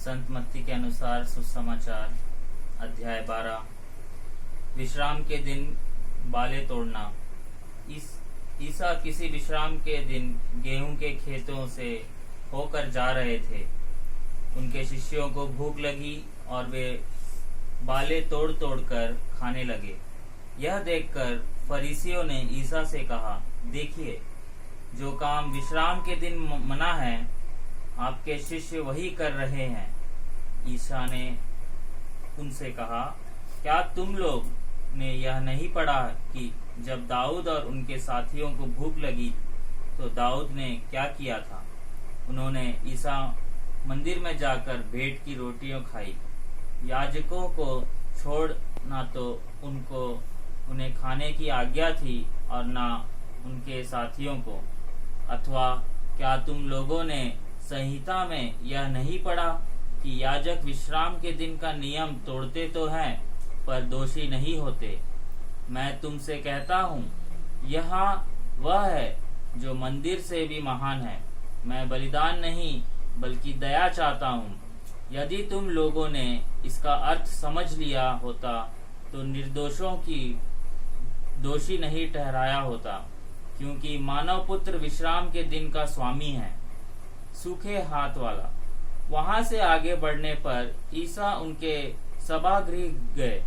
संत मत्ती के अनुसार सुसमाचार अध्याय 12। विश्राम के दिन बाले तोड़ना। ईसा किसी विश्राम के दिन गेहूं के खेतों से होकर जा रहे थे। उनके शिष्यों को भूख लगी और वे बाले तोड़ तोड़ कर खाने लगे। यह देखकर फरीसियों ने ईसा से कहा, देखिए, जो काम विश्राम के दिन मना है, आपके शिष्य वही कर रहे हैं। ईसा ने उनसे कहा, क्या तुम लोग ने यह नहीं पढ़ा कि जब दाऊद और उनके साथियों को भूख लगी तो दाऊद ने क्या किया था? उन्होंने ईसा मंदिर में जाकर भेंट की रोटियां खाई। याजकों को छोड़ ना तो उन्हें खाने की आज्ञा थी और ना उनके साथियों को। अथवा क्या तुम लोगों ने संहिता में यह नहीं पढ़ा कि याजक विश्राम के दिन का नियम तोड़ते तो हैं पर दोषी नहीं होते? मैं तुमसे कहता हूँ, यहाँ वह है जो मंदिर से भी महान है। मैं बलिदान नहीं बल्कि दया चाहता हूँ। यदि तुम लोगों ने इसका अर्थ समझ लिया होता तो निर्दोषों की दोषी नहीं ठहराया होता, क्योंकि मानव पुत्र विश्राम के दिन का स्वामी है। सूखे हाथ वाला। वहां से आगे बढ़ने पर ईसा उनके सभागृह गए।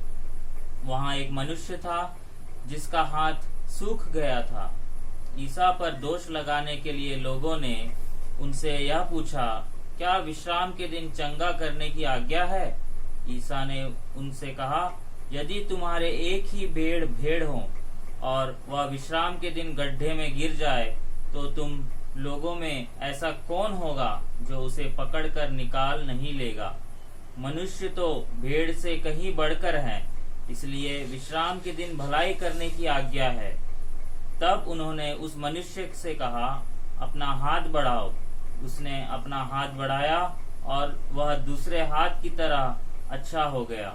वहां एक मनुष्य था जिसका हाथ सूख गया था। ईसा पर दोष लगाने के लिए लोगों ने उनसे यह पूछा, क्या विश्राम के दिन चंगा करने की आज्ञा है? ईसा ने उनसे कहा, यदि तुम्हारे एक ही भेड़ हो और वह विश्राम के दिन गड्ढे में गिर जाए तो तुम लोगों में ऐसा कौन होगा जो उसे पकड़कर निकाल नहीं लेगा? मनुष्य तो भेड़ से कहीं बढ़कर है, इसलिए विश्राम के दिन भलाई करने की आज्ञा है। तब उन्होंने उस मनुष्य से कहा, अपना हाथ बढ़ाओ। उसने अपना हाथ बढ़ाया और वह दूसरे हाथ की तरह अच्छा हो गया।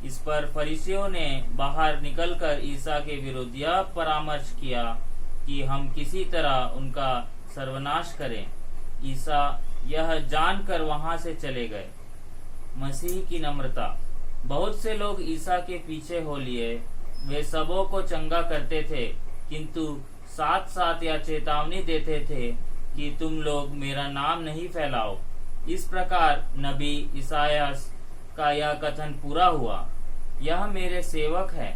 इस पर फरीसियों ने बाहर निकलकर ईसा के विरुद्ध यह परामर्श किया कि हम किसी तरह उनका सर्वनाश करें। ईसा यह जानकर वहां से चले गए। मसीह की नम्रता। बहुत से लोग ईसा के पीछे हो लिए। वे सबों को चंगा करते थे, किंतु साथ साथ यह चेतावनी देते थे कि तुम लोग मेरा नाम नहीं फैलाओ। इस प्रकार नबी ईसायास का यह कथन पूरा हुआ, यह मेरे सेवक है,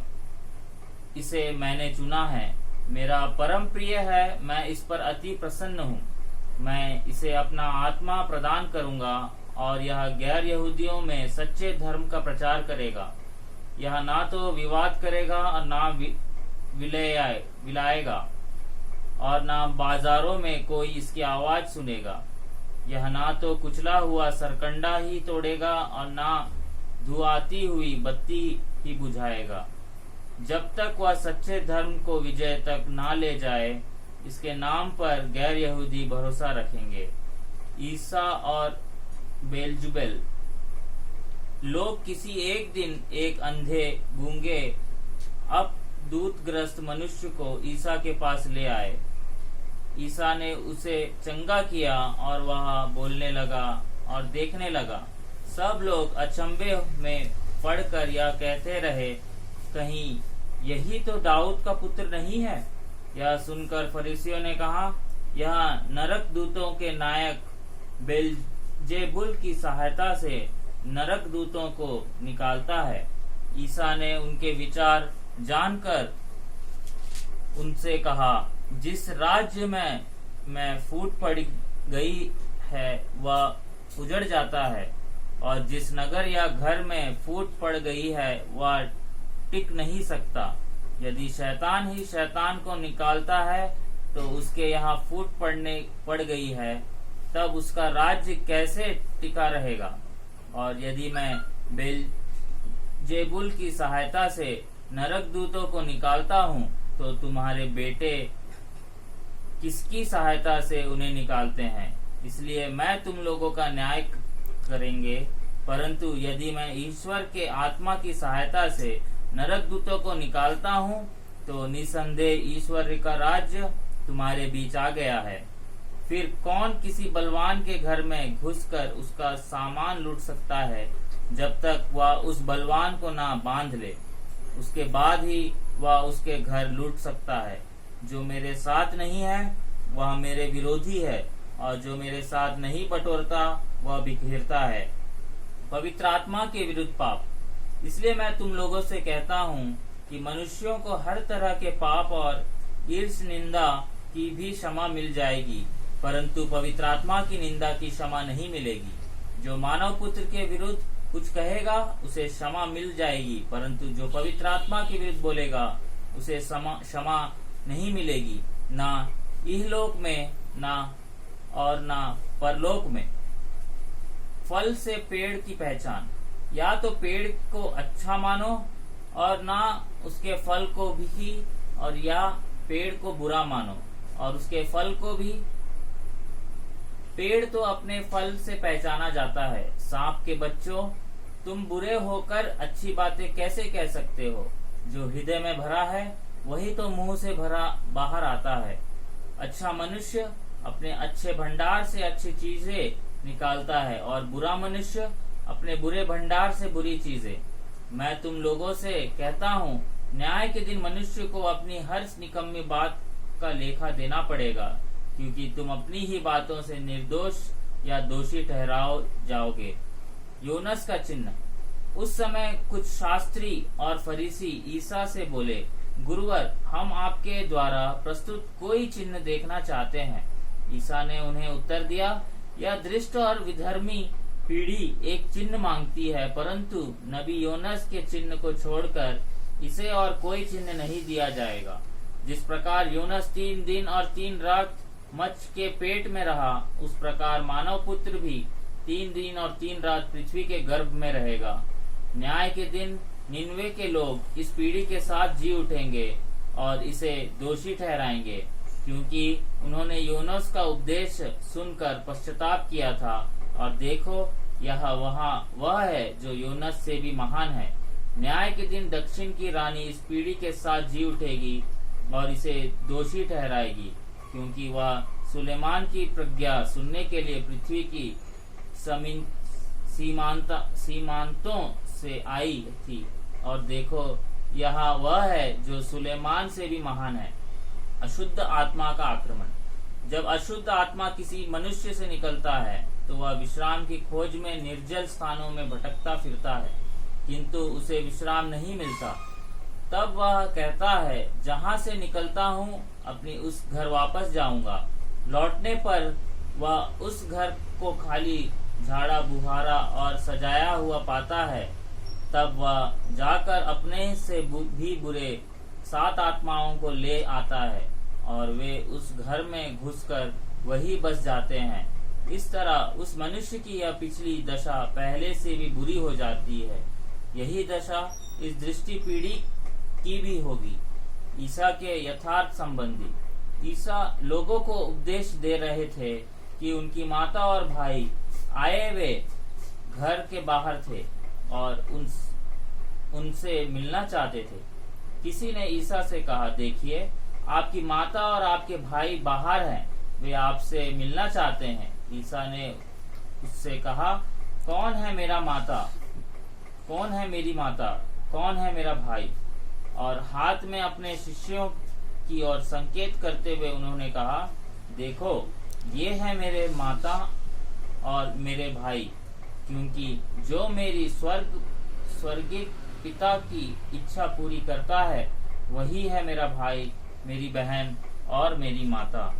इसे मैंने चुना है, मेरा परम प्रिय है, मैं इस पर अति प्रसन्न हूँ। मैं इसे अपना आत्मा प्रदान करूंगा और यह गैर यहूदियों में सच्चे धर्म का प्रचार करेगा। यह ना तो विवाद करेगा और ना विलाएगा और ना बाजारों में कोई इसकी आवाज सुनेगा। यह ना तो कुचला हुआ सरकंडा ही तोड़ेगा और ना धुआती हुई बत्ती ही बुझाएगा, जब तक वह सच्चे धर्म को विजय तक ना ले जाए। इसके नाम पर गैर यहूदी भरोसा रखेंगे। ईसा और बेलजुबेल। लोग किसी एक दिन एक अंधे, गूंगे, अपदूतग्रस्त मनुष्य को ईसा के पास ले आए। ईसा ने उसे चंगा किया और वह बोलने लगा और देखने लगा। सब लोग अचंभे में पड़कर यह कहते रहे, कहीं यही तो दाऊद का पुत्र नहीं है? यह सुनकर फरीसियों ने कहा, यह नरक दूतों के नायक बेलजेबुल की सहायता से नरक दूतों को निकालता है। ईसा ने उनके विचार जानकर उनसे कहा, जिस राज्य में फूट पड़ गई है वह उजड़ जाता है, और जिस नगर या घर में फूट पड़ गई है वह टिक नहीं सकता। यदि शैतान ही शैतान को निकालता है तो उसके यहाँ फूट पड़ गई है, तब उसका राज्य कैसे टिका रहेगा? और यदि मैं बेलजेबुल की सहायता से नरक दूतों को निकालता हूँ तो तुम्हारे बेटे किसकी सहायता से उन्हें निकालते हैं? इसलिए मैं तुम लोगों का न्याय करेंगे। परंतु यदि मैं ईश्वर के आत्मा की सहायता से नरक दूतों को निकालता हूँ तो निसंदेह ईश्वर का राज्य तुम्हारे बीच आ गया है। फिर कौन किसी बलवान के घर में घुसकर उसका सामान लूट सकता है जब तक वह उस बलवान को ना बांध ले? उसके बाद ही वह उसके घर लूट सकता है। जो मेरे साथ नहीं है वह मेरे विरोधी है, और जो मेरे साथ नहीं बटोरता वह बिखेरता है। पवित्र आत्मा के विरुद्ध पाप। इसलिए मैं तुम लोगों से कहता हूँ कि मनुष्यों को हर तरह के पाप और ईर्ष्या निंदा की भी क्षमा मिल जाएगी, परंतु पवित्र आत्मा की निंदा की क्षमा नहीं मिलेगी। जो मानव पुत्र के विरुद्ध कुछ कहेगा उसे क्षमा मिल जाएगी, परंतु जो पवित्र आत्मा के विरुद्ध बोलेगा उसे क्षमा नहीं मिलेगी, ना इहलोक में ना परलोक में। फल से पेड़ की पहचान। या तो पेड़ को अच्छा मानो और ना उसके फल को भी, और या पेड़ को बुरा मानो और उसके फल को भी। पेड़ तो अपने फल से पहचाना जाता है। सांप के बच्चों, तुम बुरे होकर अच्छी बातें कैसे कह सकते हो? जो हृदय में भरा है वही तो मुंह से भरा बाहर आता है। अच्छा मनुष्य अपने अच्छे भंडार से अच्छी चीजें निकालता है, और बुरा मनुष्य अपने बुरे भंडार से बुरी चीजें। मैं तुम लोगों से कहता हूँ, न्याय के दिन मनुष्य को अपनी हर निकम्मी बात का लेखा देना पड़ेगा, क्योंकि तुम अपनी ही बातों से निर्दोष या दोषी ठहराओ जाओगे। योनस का चिन्ह। उस समय कुछ शास्त्री और फरीसी ईसा से बोले, गुरुवर, हम आपके द्वारा प्रस्तुत कोई चिन्ह देखना चाहते हैं। ईसा ने उन्हें उत्तर दिया, यह दृष्ट और विधर्मी पीढ़ी एक चिन्ह मांगती है, परंतु नबी योनस के चिन्ह को छोड़कर इसे और कोई चिन्ह नहीं दिया जाएगा। जिस प्रकार योनस 3 दिन और 3 रात मत्स्य के पेट में रहा, उस प्रकार मानव पुत्र भी 3 दिन और 3 रात पृथ्वी के गर्भ में रहेगा। न्याय के दिन निनवे के लोग इस पीढ़ी के साथ जी उठेंगे और इसे दोषी ठहराएंगे, क्योंकि उन्होंने योनस का उपदेश सुनकर पश्चाताप किया था, और देखो यह वह है जो योनस से भी महान है। न्याय के दिन दक्षिण की रानी इस पीढ़ी के साथ जी उठेगी और इसे दोषी ठहराएगी, क्योंकि वह सुलेमान की प्रज्ञा सुनने के लिए पृथ्वी की सीमांतों से आई थी, और देखो यह वह है जो सुलेमान से भी महान है। अशुद्ध आत्मा का आक्रमण। जब अशुद्ध आत्मा किसी मनुष्य से निकलता है तो वह विश्राम की खोज में निर्जल स्थानों में भटकता फिरता है, किंतु उसे विश्राम नहीं मिलता। तब वह कहता है, जहाँ से निकलता हूँ अपनी उस घर वापस जाऊंगा। लौटने पर वह उस घर को खाली, झाड़ा बुहारा और सजाया हुआ पाता है। तब वह जाकर अपने से भी बुरे 7 आत्माओं को ले आता है, और वे उस घर में घुसकर वही बस जाते हैं। इस तरह उस मनुष्य की यह पिछली दशा पहले से भी बुरी हो जाती है। यही दशा इस दृष्टि पीढ़ी की भी होगी। ईसा के यथार्थ संबंधी। ईसा लोगों को उपदेश दे रहे थे कि उनकी माता और भाई आए वे घर के बाहर थे और उनसे मिलना चाहते थे। किसी ने ईसा से कहा, देखिए आपकी माता और आपके भाई बाहर हैं, वे आपसे मिलना चाहते हैं। ईसा ने उससे कहा, कौन है मेरा माता, कौन है मेरी माता, कौन है मेरा भाई? और हाथ में अपने शिष्यों की ओर संकेत करते हुए उन्होंने कहा, देखो ये है मेरे माता और मेरे भाई, क्योंकि जो मेरी स्वर्गीय पिता की इच्छा पूरी करता है वही है मेरा भाई, मेरी बहन और मेरी माता।